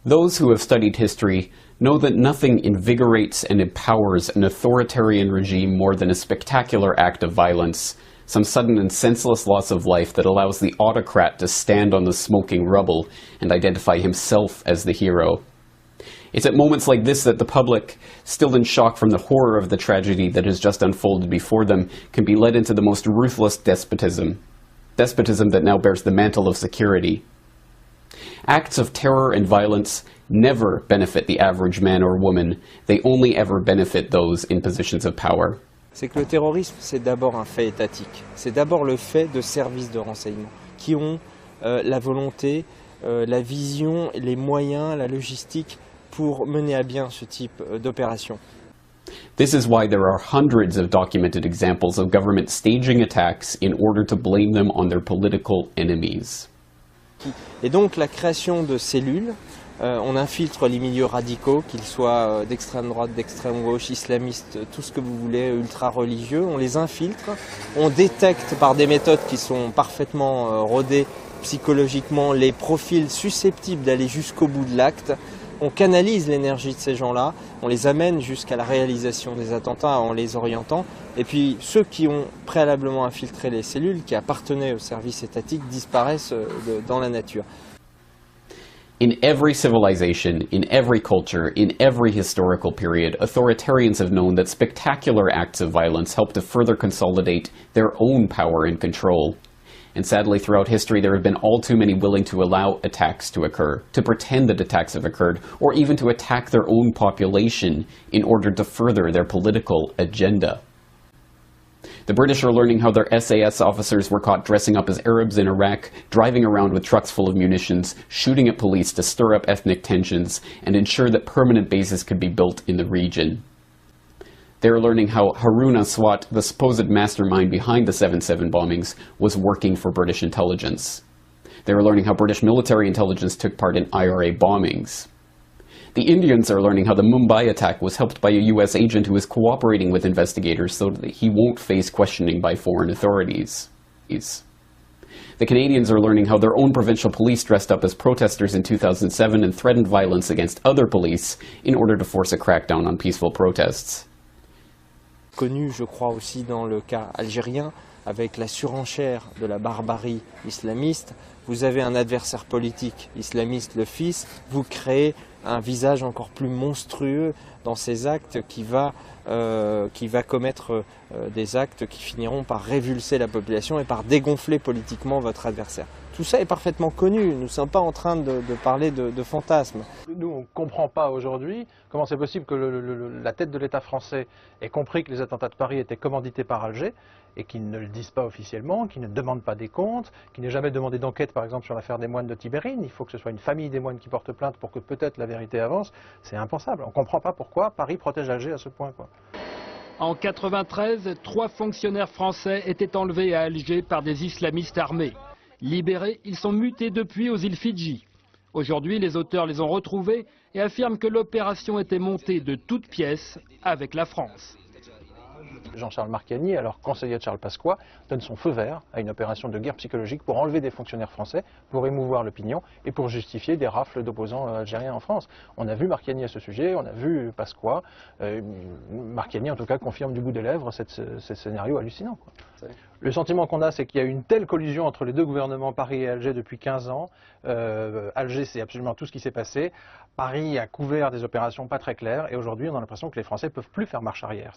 Those who have studied history know that nothing invigorates and empowers an authoritarian regime more than a spectacular act of violence, some sudden and senseless loss of life that allows the autocrat to stand on the smoking rubble and identify himself as the hero. It's at moments like this that the public, still in shock from the horror of the tragedy that has just unfolded before them, can be led into the most ruthless despotism that now bears the mantle of security. Acts of terror and violence never benefit the average man or woman. They only ever benefit those in positions of power. C'est que le terrorisme, c'est d'abord un fait étatique. C'est d'abord le fait de services de renseignement qui ont la volonté, la vision, les moyens, la logistique pour mener à bien ce type d'opération. This is why there are hundreds of documented examples of government staging attacks in order to blame them on their political enemies. Et donc la création de cellules, on infiltre les milieux radicaux, qu'ils soient d'extrême droite, d'extrême gauche, islamistes, tout ce que vous voulez, ultra-religieux, on les infiltre, on détecte par des méthodes qui sont parfaitement rodées psychologiquement les profils susceptibles d'aller jusqu'au bout de l'acte. On canalise l'énergie de ces gens-là, on les amène jusqu'à la réalisation des attentats en les orientant. Et puis ceux qui ont préalablement infiltré les cellules, qui appartenaient au service étatique, disparaissent dans la nature. In every civilization, in every culture, in every historical period, authoritarians have known that spectacular acts of violence help to further consolidate their own power and control. And sadly, throughout history, there have been all too many willing to allow attacks to occur, to pretend that attacks have occurred, or even to attack their own population in order to further their political agenda. The British are learning how their SAS officers were caught dressing up as Arabs in Iraq, driving around with trucks full of munitions, shooting at police to stir up ethnic tensions, and ensure that permanent bases could be built in the region. They are learning how Harun Aswat, the supposed mastermind behind the 7/7 bombings, was working for British intelligence. They are learning how British military intelligence took part in IRA bombings. The Indians are learning how the Mumbai attack was helped by a US agent who is cooperating with investigators so that he won't face questioning by foreign authorities. The Canadians are learning how their own provincial police dressed up as protesters in 2007 and threatened violence against other police in order to force a crackdown on peaceful protests. Connu, je crois, aussi dans le cas algérien, avec la surenchère de la barbarie islamiste. Vous avez un adversaire politique islamiste, le fils, vous créez un visage encore plus monstrueux dans ces actes qui va commettre des actes qui finiront par révulser la population et par dégonfler politiquement votre adversaire. Tout ça est parfaitement connu, nous ne sommes pas en train de parler de fantasmes. Nous, on ne comprend pas aujourd'hui comment c'est possible que la tête de l'État français ait compris que les attentats de Paris étaient commandités par Alger et qu'ils ne le disent pas officiellement, qu'ils ne demandent pas des comptes, qu'ils n'aient jamais demandé d'enquête par exemple sur l'affaire des moines de Tibérine. Il faut que ce soit une famille des moines qui porte plainte pour que peut-être la vérité avance. C'est impensable. On ne comprend pas pourquoi Paris protège Alger à ce point, quoi. En 1993, 3 fonctionnaires français étaient enlevés à Alger par des islamistes armés. Libérés, ils sont mutés depuis aux îles Fidji. Aujourd'hui, les auteurs les ont retrouvés et affirment que l'opération était montée de toutes pièces avec la France. Jean-Charles Marcagny, alors conseiller de Charles Pasqua, donne son feu vert à une opération de guerre psychologique pour enlever des fonctionnaires français, pour émouvoir l'opinion et pour justifier des rafles d'opposants algériens en France. On a vu Marcagny à ce sujet, on a vu Pasqua. Marcagny, en tout cas, confirme du bout des lèvres ce scénario hallucinant, quoi. Le sentiment qu'on a, c'est qu'il y a une telle collusion entre les deux gouvernements, Paris et Alger, depuis 15 ans. Alger, c'est absolument tout ce qui s'est passé. Paris a couvert des opérations pas très claires. Et aujourd'hui, on a l'impression que les Français ne peuvent plus faire marche arrière.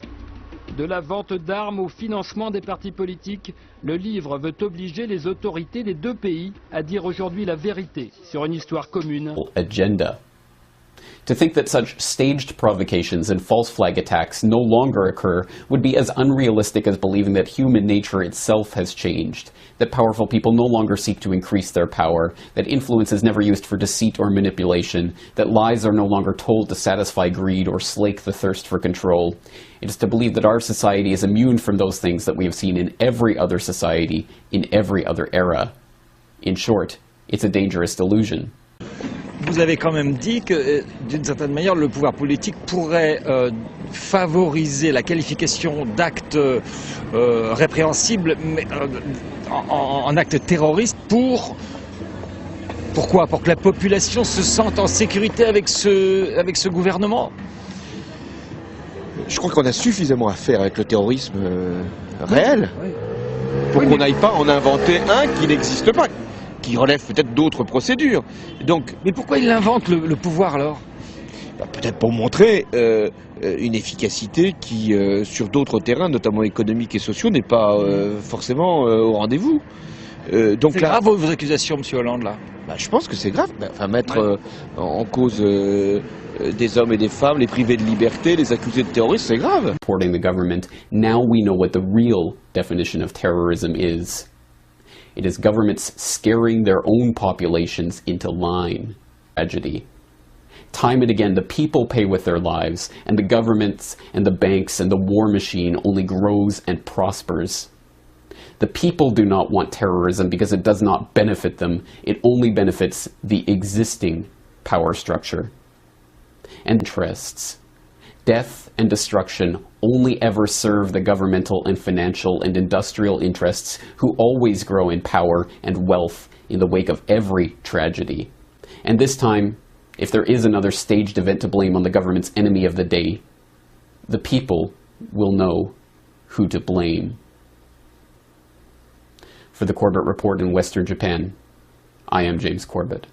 De la vente d'armes au financement des partis politiques, le livre veut obliger les autorités des deux pays à dire aujourd'hui la vérité sur une histoire commune. Agenda. To think that such staged provocations and false flag attacks no longer occur would be as unrealistic as believing that human nature itself has changed, that powerful people no longer seek to increase their power, that influence is never used for deceit or manipulation, that lies are no longer told to satisfy greed or slake the thirst for control. It is to believe that our society is immune from those things that we have seen in every other society, in every other era. In short, it's a dangerous delusion. Vous avez quand même dit que, d'une certaine manière, le pouvoir politique pourrait favoriser la qualification d'actes répréhensibles mais, en actes terroristes pour Pourquoi? Pour que la population se sente en sécurité avec ce gouvernement? Je crois qu'on a suffisamment à faire avec le terrorisme réel pour qu'on n'aille pas en inventer un qui n'existe pas, qui relève peut-être d'autres procédures. Donc, mais pourquoi il invente le pouvoir alors? Peut-être pour montrer une efficacité qui, sur d'autres terrains, notamment économiques et sociaux, n'est pas forcément au rendez-vous. Donc c'est grave vos accusations, M. Hollande, là? Je pense que c'est grave. Enfin, mettre en cause des hommes et des femmes, les priver de liberté, les accuser de terrorisme, c'est grave. Supporting the government, now we know what the real definition of terrorism is. It is governments scaring their own populations into line. Tragedy. Time and again, the people pay with their lives, and the governments and the banks and the war machine only grows and prospers. The people do not want terrorism because it does not benefit them. It only benefits the existing power structure. And interests. Death and destruction only ever serve the governmental and financial and industrial interests who always grow in power and wealth in the wake of every tragedy. And this time, if there is another staged event to blame on the government's enemy of the day, the people will know who to blame. For the Corbett Report in Western Japan, I am James Corbett.